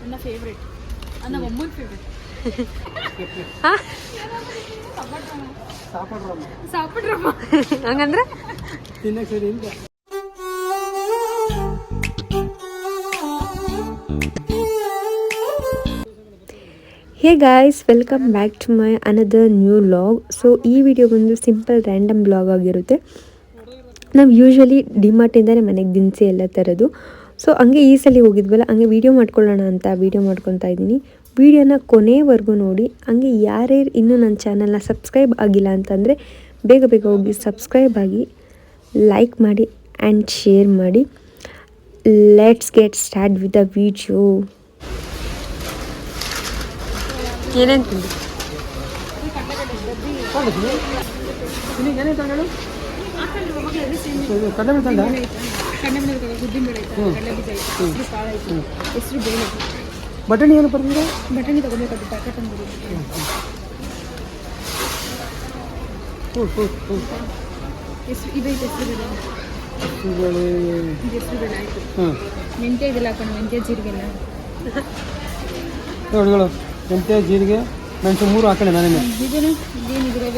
ನನ್ನ ಫೇವ್ರೇಟ್ ನನ್ನ ಒಮ್ಮನ ಫೇವ್ರೇಟ್ ಹಂಗಂದ್ರೆ hey guys, welcome back to my another new vlog. So ಈ ವಿಡಿಯೋ ಬಂದು ಸಿಂಪಲ್ ರ್ಯಾಂಡಮ್ ಬ್ಲಾಗ್ ಆಗಿರುತ್ತೆ. ನಾವು ಯೂಶ್ವಲಿ ಡಿಮಾರ್ಟಿಂದನೇ ಮನೆಗೆ ದಿನಸಿ ಎಲ್ಲ ತರೋದು. ಸೊ ಹಂಗೆ ಈ ಸಲ ಹೋಗಿದ್ವಲ್ಲ, ಹಂಗೆ ವೀಡಿಯೋ ಮಾಡ್ಕೊಳ್ಳೋಣ ಅಂತ ವೀಡಿಯೋ ಮಾಡ್ಕೊತಾ ಇದ್ದೀನಿ. ವೀಡಿಯೋನ ಕೊನೆವರೆಗೂ ನೋಡಿ. ಹಂಗೆ ಯಾರ್ಯಾರು ಇನ್ನೂ ನನ್ನ ಚಾನಲ್ನ ಸಬ್ಸ್ಕ್ರೈಬ್ ಆಗಿಲ್ಲ ಅಂತಂದರೆ ಬೇಗ ಬೇಗ ಹೋಗಿ ಸಬ್ಸ್ಕ್ರೈಬ್ ಆಗಿ, ಲೈಕ್ ಮಾಡಿ ಆ್ಯಂಡ್ ಶೇರ್ ಮಾಡಿ. Let's get start with the video. ಏನೇನು ತಿಂದು ಬಟಾಣಿ ಏನು ಬರ್ತೀರಾ? ಬಟಾಣಿ ತಗೋಬೇಕಾಗುತ್ತೆ ಪ್ಯಾಕೆಟ್ ಅಂತ ಇದೈತೆ ಹೆಸರು ಬೇಳೆ ಆಯಿತು. ಮೆಂತ್ಯ ಇದೆಲ್ಲ ಹಾಕೋಣ, ಮೆಂತ್ಯ ಜೀರಿಗೆಲ್ಲ ನೋಡಿಗಳು. ಮೆಂತ್ಯ ಜೀರಿಗೆ ಮೆಣಸು 3 ಹಾಕೊಳ್ಳಿ ನಾನೇನು ಇದನ್ನು ಏನಿದ್ರೆ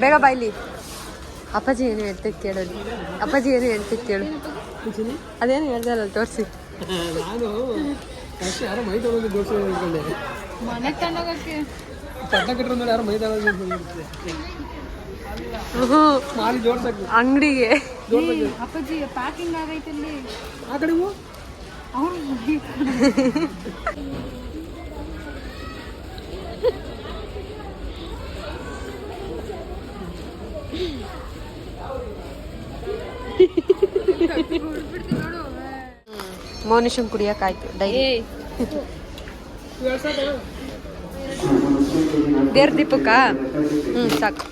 ಬೇಗ ಬಾಯ್ಲಿ. ಅಪ್ಪಾಜಿ ಏನು ಹೇಳ್ತೈತೆ ಕೇಳೋದು. ಅಪ್ಪಾಜಿ ಏನು ಹೇಳ್ತೈತೆ ಕೇಳು. ಅದೇನು ಹೇಳ್ದಲ್ಲ ತೋರಿಸಿ. ನಾನು ಯಾರೋ ಮೈ ತಗೊಂಡು ದೋಸೆ ಹೇಳ್ಕೊಂಡೆ. ಮನೆ ತಗೊಂಡೋಗಕ್ಕೆ ಚಟ್ಟ ಕಟ್ಟರು ನೋಡಿ ಯಾರೋ ಮೈ ತಗೊಂಡು ಮಾರಿ ಜೋಡ್ಸಕ್ಕೆ ಅಂಗಡಿಗೆ. ಅಪ್ಪಾಜಿ ಪ್ಯಾಕಿಂಗ್ ಆಗೈತೆ ಅಲ್ಲಿ ಆ ಕಡೆ ಅವ್ರು ಮೌನಿಶನ್ ಕುಡಿಯೋಕ್ಕಾಯ್ತು ಡೈಲಿ. ದೇವ್ರ ದೀಪಕ್ಕ ಸಾಕು.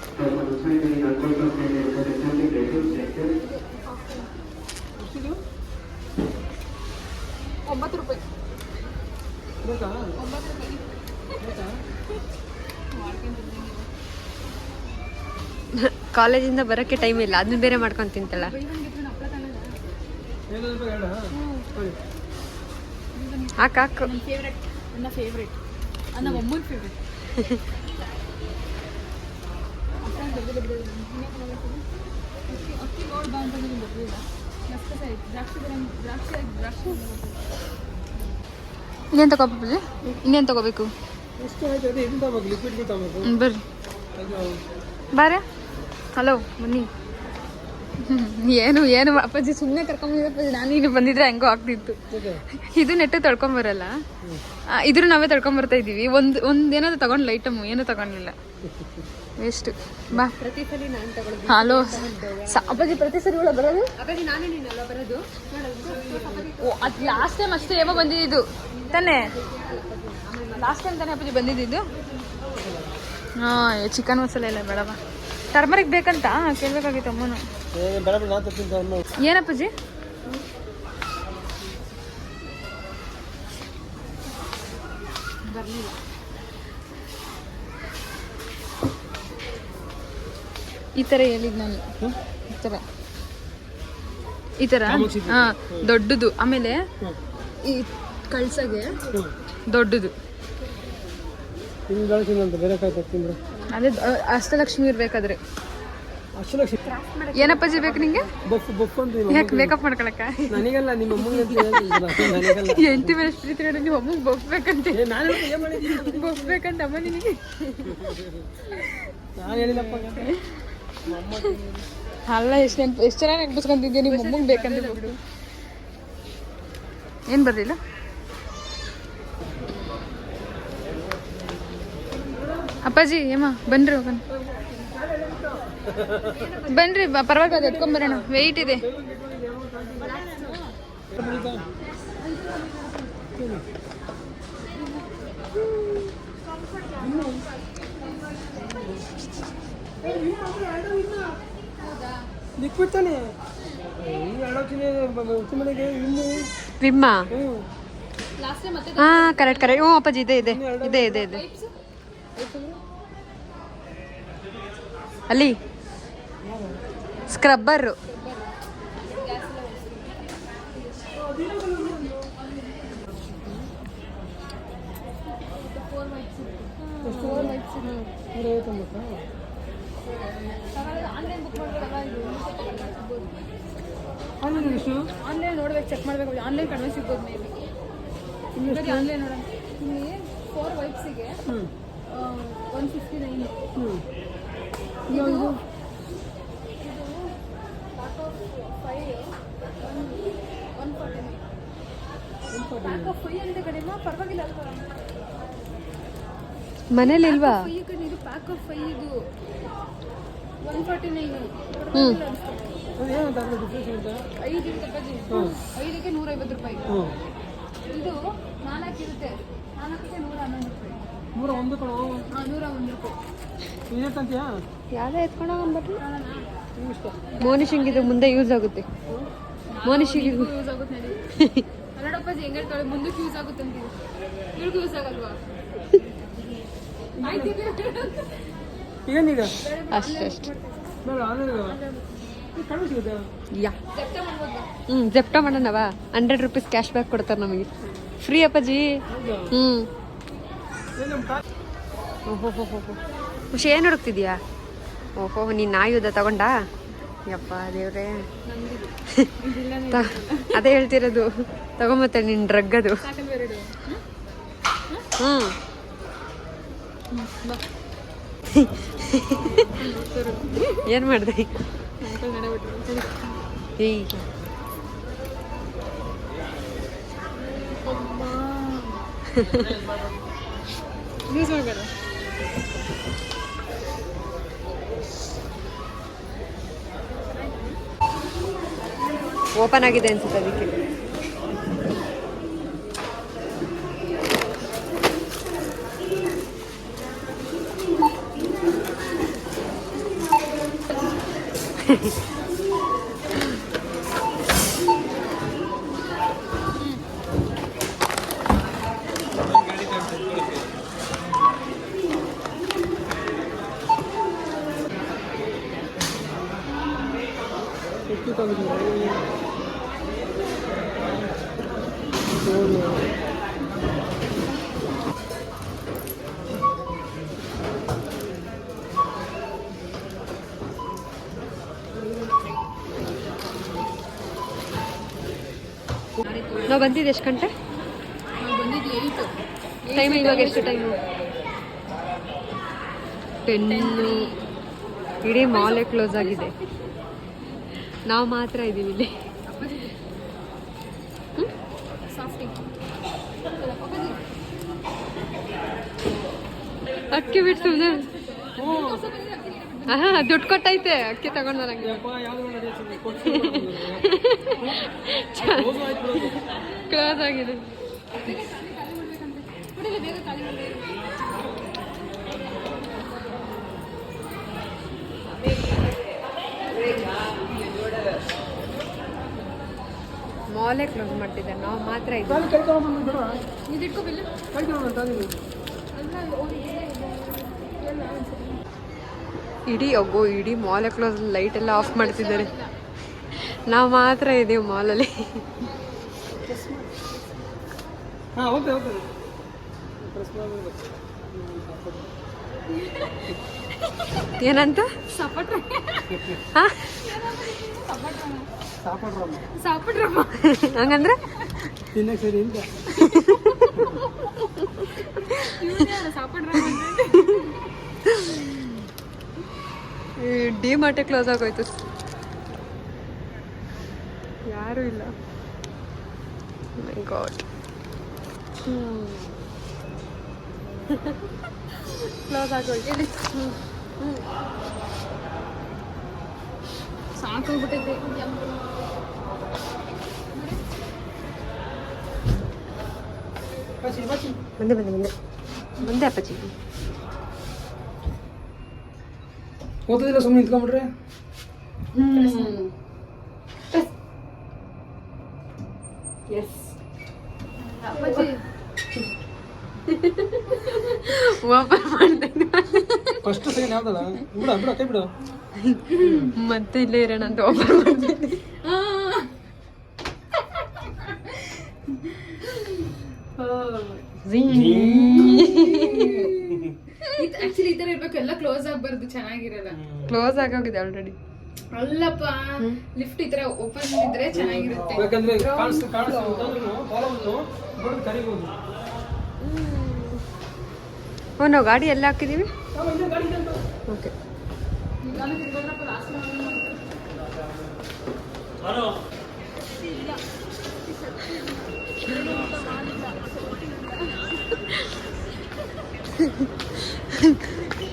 ₹9. ಕಾಲೇಜಿಂದ ಬರೋಕ್ಕೆ ಟೈಮ್ ಇಲ್ಲ, ಅದನ್ನ ಬೇರೆ ಮಾಡ್ಕೊಂಡು ತಿಂತಲ್ಲ. ಹಾಕು. ನನ್ನ ಫೇವ್ರೇಟ್ ನನ್ನ ಒಮ್ಮನ ಫೇವ್ರೇಟ್ ಅಕ್ಕಿ ನೋಡಿ ಬಾ ಅಂತ ಬರ್ಲಿಲ್ಲ. ಇನ್ನೇನು ತಗೋಬೇಕು? ಇನ್ನೇನು ತಗೋಬೇಕು? ಬರ್ರಿ ಬಾರ. ಹಲೋ ಬನ್ನಿ. ಏನು ಅಪ್ಪಾಜಿ ಸುಮ್ಮನೆ ಕರ್ಕೊಂಬಂದಿದ್ದಪ್ಪಾಜಿ. ನಾನು ಇಲ್ಲಿ ಬಂದಿದ್ರೆ ಹೆಂಗೋ ಆಗ್ತಿತ್ತು. ಇದು ನೆಟ್ಟು ತೊಳ್ಕೊಂಬರಲ್ಲ, ಇದ್ರ ನಾವೇ ತೊಳ್ಕೊಂಬರ್ತಾ ಇದ್ದೀವಿ. ಒಂದು ಏನಾದ್ರು ತಗೊಂಡು ಲೈಟಮ್ಮು ಏನೂ ತಗೊಂಡಿಲ್ಲ, ವೇಸ್ಟು. ಬಾ. ಪ್ರತಿ ಸಲ ನಾನು ತಗೊಳ್ಳೋದು. ಹಲೋ ಅಪ್ಪಾಜಿ, ಪ್ರತಿ ಸರಿ ಇವಳ ಬರೋದು? ಅಪ್ಪಾಜಿ ನಾನೇ ನೀನಲ್ಲ ಬರೋದು. ಓ, ಅದು ಲಾಸ್ಟ್ ಟೈಮ್ ಅಷ್ಟೇ ಏನೋ ಬಂದಿದ್ದು ತಾನೇ? ಲಾಸ್ಟ್ ಟೈಮ್ ತಾನೇ ಅಪ್ಪಾಜಿ ಬಂದಿದ್ದು? ಹಾಂ, ಚಿಕನ್ ಮಸಾಲೆ ಎಲ್ಲ ಬೇಡವಾ? ಟರ್ಮರಿಕ್ ಬೇಕಂತ ಕೇಳಬೇಕಾಗಿತ್ತು ಅಮ್ಮನು. ಏನಪ್ಪಾಜಿ? ಬರಲಿಲ್ಲ. ಈ ಥರ ಹೇಳಿದ್ ನಾನು, ಈ ಥರ ಹಾಂ ದೊಡ್ಡದು. ಆಮೇಲೆ ಈ ಕಳ್ಸಗೆ ದೊಡ್ಡದು. ಅದೇ ಅಷ್ಟಲಕ್ಷ್ಮಿ ಇರ್ಬೇಕಾದ್ರೆ. ಏನಪ್ಪಾಜಿ ಬೇಕು ನಿಂಗೆ? ಯಾಕೆ ಮೇಕಪ್ ಮಾಡ್ಕೊಳಕ್ಕ? ನನಗಲ್ಲ, ನಿಮ್ಮ ಎಂಟಿ ಮೇಲೆ ಎಷ್ಟು ಪ್ರೀತಿ ನೋಡಿ. ನೀವು ಅಮ್ಮಗೆ ಬಫ್ ಬೇಕಂತೆ. ಬಫ್ ಬೇಕಂತ ಅಮ್ಮ ನಿನಗೆ. ಅಲ್ಲ, ಎಷ್ಟು ಚೆನ್ನಾಗಿ ನೆನಪಿಸ್ಕೊಂತಿದ್ದೆ. ನಿಮ್ಮ ಅಮ್ಮಗೆ ಬೇಕಂತ ಬಿಡು. ಏನು ಬರಲಿಲ್ಲ? ಅಪ್ಪಾಜಿ ಏಮ್ಮ ಬನ್ರಿ, ಬನ್ರಿ ಪರವಾಗಿಲ್ಲ, ಅದು ಎತ್ಕೊಂಬರೋಣ. ವೆಯ್ಟ್ ಇದೆ. ಲಿಕ್ವಿಡ್ ತಾನೆ ಈ ಎರಡು ಮನೆಗೆ ಇನ್ನು ವಿಮ್ಮ ಲಾಸ್ಟ್ ಟೈಮ್ ಮತ್ತೆ ಹಾಂ ಕರೆಕ್ಟ್ ಕರೆಕ್ಟ್ ಹ್ಞೂ ಅಪ್ಪಾಜಿ ಇದೆ ಇದೆ ಇದೆ ಇದೆ ಇದೆ ಅಲ್ಲಿ ಸ್ಕ್ರಬ್ಬರು ಆನ್ಲೈನ್ ಬುಕ್ ಮಾಡ್ಬೋದಲ್ಲ ಆನ್ಲೈನ್ ಎಷ್ಟು ಆನ್ಲೈನ್ ನೋಡ್ಬೇಕು ಚೆಕ್ ಮಾಡ್ಬೇಕು ಆನ್ಲೈನ್ ಕಡಿಮೆ ಸಿಗ್ಬೋದು ಮೇ ಬಿ ಆನ್ಲೈನ್ ನೋಡೋಣ ಇಲ್ಲಿ 4 ವೈಪ್ಸಿಗೆ 159 ಇದು ಪ್ಯಾಕ್ ಆಫ್ 5 ಅಂತ ಕಡಿಮೆ ಪರವಾಗಿಲ್ಲ ಅಲ್ವಾ ಮನೇಲಿ ಇಲ್ವಾ ಇದು ಪ್ಯಾಕ್ ಆಫ್ 5 ಇದು 149 ಹ್ಞೂ ಏನಂತ ಡಿಫ್ರೆನ್ಸ್ ಅಂತ 5 ಇರುತ್ತೆ ಅಪ್ಪಾಜಿ 5ಗೆ 150 ರೂಪಾಯಿ ಇದು 4 ಇರುತ್ತೆ 4ಕ್ಕೆ 111 ರೂಪಾಯಿ 101 ಕಣೋ 101 ರೂಪಾಯಿ ಇದಕ್ಕಂತೀಯಾ ಯಾವುದೇ ಎತ್ಕೊಂಡು ಬಂದ್ಬಿಟ್ಟು ಮೋನಿಶಿಂಗ್ ಇದು ಮುಂದೆ ಯೂಸ್ ಆಗುತ್ತೆ ಮೋನಿಶಿಂಗ್ ಇದು ಯೂಸ್ ಆಗುತ್ತೆ ನೋಡಿ ಅಲ್ಲಡಪ್ಪಾಜಿ ಹೆಂಗೆ ಹೇಳ್ತಾಳೆ ಮುಂದಕ್ಕೆ ಯೂಸ್ ಆಗುತ್ತೆ ಅಂತೀವಿ ಇವ್ರಿಗೂ ಯೂಸ್ ಆಗಲ್ವಾ ಏನೀಗ ಅಷ್ಟೇ ಅಷ್ಟೇ ಬೇಡ ಆನ್ಲೈನ್ ಕಡಿಮೆ ಸಿಗುತ್ತೆ ಯಾ ಜೆಪ್ಟೋ ಮಾಡೋಣವಾ 100 ರೂಪೀಸ್ ಕ್ಯಾಶ್ ಬ್ಯಾಕ್ ಕೊಡ್ತಾರೆ ನಮಗೆ ಫ್ರೀ ಅಪ್ಪಾಜಿ ಹ್ಞೂ ಓಹೋ ಖುಷಿ ಏನು ಹುಡುಕ್ತಿದ್ಯಾ ಓಹೋ ನೀನು ಆಯುಧ ತಗೊಂಡಾ ಯಪ್ಪ ದೇವ್ರೆ ಅದೇ ಹೇಳ್ತಿರೋದು ತಗೊಂಬತ್ತೆ ನಿನ್ನ ಡ್ರಗ್ ಅದು ಹ್ಞೂ ಏನು ಮಾಡಿದೆ ಈಗ ಯೂಸ್ ಮಾಡ್ಬೇಡ ಓಪನ್ ಆಗಿದೆ ಅನ್ಸುತ್ತೆ ಅದಕ್ಕೆ ಎಷ್ಟು ತಂದಿದ್ದೀವಿ ನಾವು ಬಂದಿದ್ದು ಎಷ್ಟು ಗಂಟೆ ನಾವು ಬಂದಿದ್ದು 8 ಟೈಮ್ ಇವಾಗ ಎಷ್ಟು ಟೈಮು 10 ಇಡೀ ಮಾಲೇ ಕ್ಲೋಸ್ ಆಗಿದೆ ನಾವು ಮಾತ್ರ ಇದ್ದೀವಿ ಇಲ್ಲಿ ಅಕ್ಕಿ ಬಿಟ್ಟು ಸುಮ್ಮನೆ ಹಾಂ ದುಡ್ಡು ಕೊಟ್ಟೈತೆ ಅಕ್ಕಿ ತಗೊಂಡು ನನಗೆ ಕ್ಲೋಸ್ ಆಗಿದೆ ಮಾಲೇ ಕ್ಲೋಸ್ ಮಾಡ್ತಿದ್ದಾರೆ ನಾವು ಮಾತ್ರ ಇದ್ದೀವಿ ಕೈ ತಗೊಂಡ್ಬಂದು ಬೇಡ ಇದು ಇಟ್ಕೋಬಿಲ್ಲ ಕೈ ತಗೊಂಡು ತಂದಿದ್ದೀವಿ ಇಡೀ ಮಾಲೇ ಕ್ಲೋಸ್ ಲೈಟ್ ಎಲ್ಲ ಆಫ್ ಮಾಡ್ತಿದ್ದಾರೆ ನಾವು ಮಾತ್ರ ಇದ್ದೀವಿ ಮಾಲಲ್ಲಿ ಹಾಂ ಹೋಗ್ತೇವೆ ಏನಂತ ಸಪೋಟ ಹಾಂ ಸಾಪಿಡ್ರಮ್ಮ ಹಂಗಂದ್ರೆ ತಿನ್ನಕ್ಕೆ ಸರಿ ಅಂತ ಸಾಪಿಡ್ರಮ್ಮ ಡಿ ಮಾರ್ಟೆ ಕ್ಲೋಸ್ ಆಗೋಯ್ತು ಯಾರೂ ಇಲ್ಲ ಮೈ ಗಾಡ್ ಕ್ಲೋಸ್ ಆಗೋಯ್ತು ಸಾಕೋಗ್ಬಿಟ್ಟೈತೆ ಬಂದೆ ಅಪ್ಪಾಜಿ ಓದೋದಿಲ್ಲ ಸುಮ್ಮನೆ ನಿಂತ್ಕೊಂಡ್ಬಿಟ್ರೆ ಹ್ಞೂ ಎಸ್ ಅಪ್ಪಾಜಿ ಓಪನ್ ಮಾಡ್ದೆ ಫಸ್ಟ್ ಸೆಕೆಂಡ್ ಯಾವ್ದಲ್ಲ ಬಿಡ ಬಿಡ ಕೈ ಬಿಡು. ಮತ್ತೆ ಇಲ್ಲೇ ಇರೋಣ ಅಂತ ಓಪನ್ ಮಾಡ್ದೆ. ಆಕ್ಚುಲಿ ಈ ತರ ಇರ್ಬೇಕು, ಎಲ್ಲ ಕ್ಲೋಸ್ ಆಗ್ಬಾರ್ದು, ಚೆನ್ನಾಗಿರಲ್ಲ. ಕ್ಲೋಸ್ ಆಗೋಗಿದೆ ಆಲ್ರೆಡಿ. ಅಲ್ಲಪ್ಪ ಲಿಫ್ಟ್ ಈ ತರ ಓಪನ್ ಇದ್ರೆ ಚೆನ್ನಾಗಿರುತ್ತೆ. ಯಾಕಂದ್ರೆ ಕಾಣಿಸ್ತು ಕರಿಬಹುದು. ಓ ನಾವು ಗಾಡಿ ಎಲ್ಲ ಹಾಕಿದೀವಿ. ಓಕೆ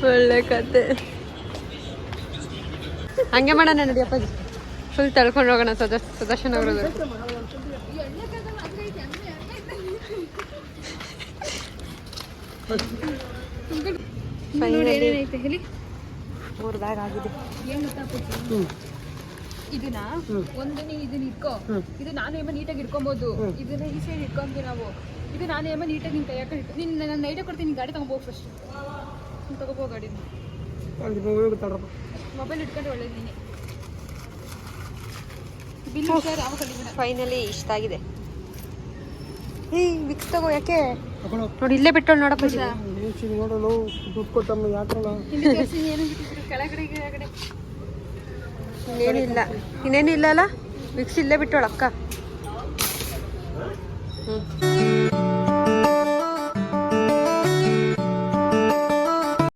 ಒಳ್ಳೆ ಕತೆ. ಹಂಗೆ ಮಾಡೋಣ ನಡಿ ಅಪ್ಪಾಜಿ, ಫುಲ್ ತಳ್ಕೊಂಡು ಹೋಗೋಣ ಸುದರ್ಶನ್ ಅವ್ರದ್ದು. ಏನೇನೈತೆ ಹೇಳಿ. 3 ಬ್ಯಾಗ್ ಆಗಿದೆ. ಏನ್ ಗೊತ್ತಾ ಇದನ್ನ ಒಂದು ನೀನು ಇದನ್ನ ಇಟ್ಕೋ, ಇದು ನಾನು ಏಮ ನೀಟಾಗಿ ಇಟ್ಕೊಬೋದು. ಇದನ್ನ ಈ ಸೈಡ್ ಇಟ್ಕೊಂತೀವಿ ನಾವು. ಇದು ನಾನು ಏಮ ನೀಟಾಗಿ ನಿನ್ ಕೈ ಹಾಕೊಂಡು ನಿನ್ನ ನಾನು ನೈಟಾಗಿ ಕೊಡ್ತೀನಿ. ಗಾಡಿ ತಗೊಂಬೋಗಿ ಫಸ್ಟ್ ತಗೋಬೋ ಗಾಡಿನ. ಮೊಬೈಲ್ ಇಟ್ಕೊಂಡು ಒಳ್ಳೇದು ನೀನೆ. ಬಿಲ್ ಹುಷಾರು ಯಾವ ಕಲಿಬೇಡ. ಫೈನಲಿ ಇಷ್ಟ ಆಗಿದೆ. ವಿಕ್ಸ್ ತಗೋ. ಯಾಕೆ ನೋಡಿ ಇಲ್ಲೇ ಬಿಟ್ಟೋಳು ನೋಡಪ್ಪ. ನೋಡಲು ದುಡ್ಡು ಕೊಟ್ಟಮ್ಮ ಯಾಕಲ್ಲ ಇಲ್ಲಿ ತೋರಿಸಿ ಏನು ಬಿಟ್ಟಿದ್ರು ಕೆಳಗಡೆ ಕೆಳಗಡೆ. ಇನ್ನೇನು ಇಲ್ಲ ಅಲ್ಲ. ವಿಕ್ಸ್ ಇಲ್ಲೇ ಬಿಟ್ಟೋಳು ಅಕ್ಕ.